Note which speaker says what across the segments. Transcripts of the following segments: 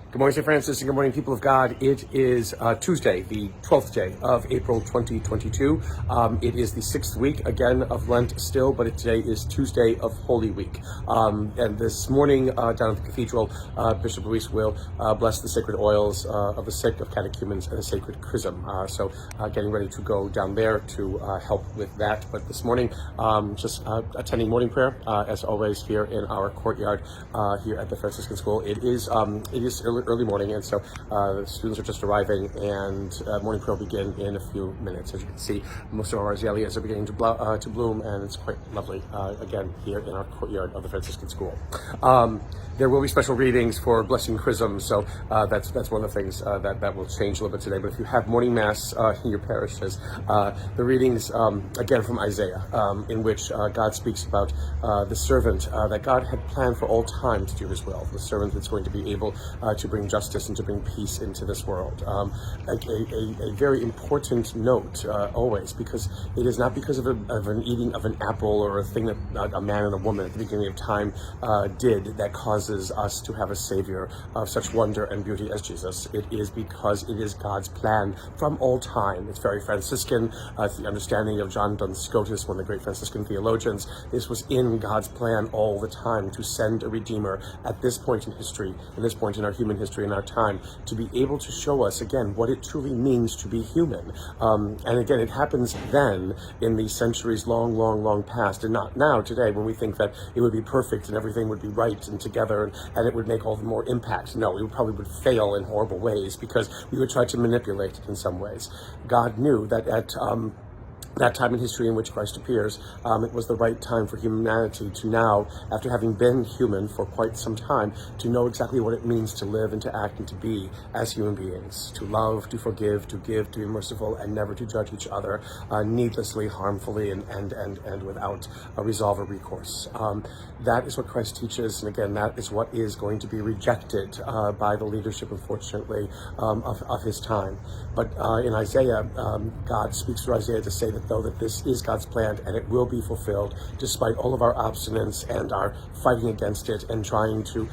Speaker 1: Good morning, St. Francis, and good morning, people of God. It is Tuesday, the 12th day of April 2022. It is the 6th week, again, of Lent still, but today is Tuesday of Holy Week. And this morning, down at the cathedral, Bishop Luis will bless the sacred oils of the sick, of catechumens, and the sacred chrism. So getting ready to go down there to help with that. But this morning, just attending morning prayer, as always, here in our courtyard here at the Franciscan School. It is early morning, and so the students are just arriving, and morning prayer will begin in a few minutes. As you can see, most of our azaleas are beginning to bloom, and it's quite lovely again here in our courtyard of the Franciscan School. There will be special readings for blessing chrism, so that's one of the things that will change a little bit today. But if you have morning mass in your parishes, the readings again from Isaiah, in which God speaks about the servant that God had planned for all time to do His will, the servant that's going to be able to bring justice and to bring peace into this world. A very important note always, because it is not because of an eating of an apple or a thing that a man and a woman at the beginning of time did that causes us to have a Savior of such wonder and beauty as Jesus. It is because it is God's plan from all time. It's very Franciscan. It's the understanding of John Duns Scotus, one of the great Franciscan theologians. This was in God's plan all the time, to send a Redeemer at this point in history, at this point in our human history, in our time, to be able to show us again what it truly means to be human. And again, it happens then in the centuries long past, and not now today, when we think that it would be perfect and everything would be right and together and it would make all the more impact. No, we probably would fail in horrible ways because we would try to manipulate it in some ways. God knew that at that time in history in which Christ appears, it was the right time for humanity to now, after having been human for quite some time, to know exactly what it means to live and to act and to be as human beings, to love, to forgive, to give, to be merciful, and never to judge each other needlessly, harmfully, and without a resolve or recourse. That is what Christ teaches, and again, that is what is going to be rejected by the leadership, unfortunately, of his time. But in Isaiah, God speaks through Isaiah to say that though that this is God's plan and it will be fulfilled, despite all of our obstinance and our fighting against it and trying to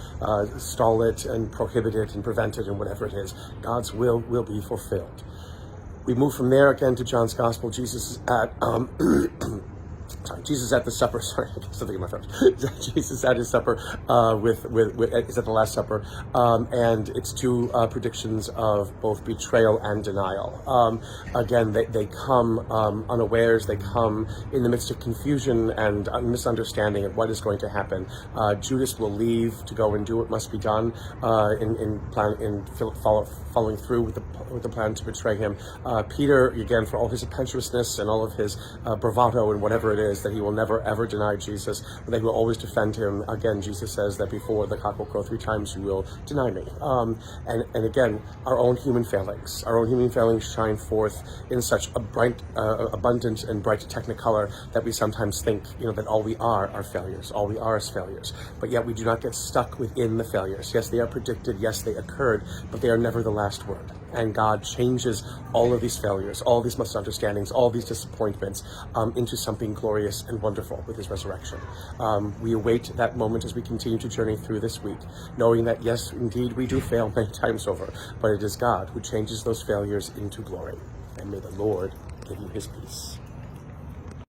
Speaker 1: stall it and prohibit it and prevent it and whatever it is, God's will be fulfilled. We move from there again to John's Gospel. Jesus is at Jesus at the supper. Sorry, I got something in my throat. Jesus at his supper is at the Last Supper, and it's two predictions of both betrayal and denial. Again, they come unawares. They come in the midst of confusion and misunderstanding of what is going to happen. Judas will leave to go and do what must be done following through with the plan to betray him. Peter, again, for all his impetuousness and all of his bravado and whatever it is, that he will never ever deny Jesus, but that he will always defend him. Again, Jesus says that before the cock will crow 3 times, you will deny me. And again, our own human failings shine forth in such a bright, abundant and bright technicolor that we sometimes think, that all we are failures. All we are is failures. But yet we do not get stuck within the failures. Yes, they are predicted. Yes, they occurred, but they are never the last word. And God changes all of these failures, all these misunderstandings, all these disappointments into something glorious and wonderful with his resurrection. We await that moment as we continue to journey through this week, knowing that yes, indeed, we do fail many times over, but it is God who changes those failures into glory. And may the Lord give you his peace.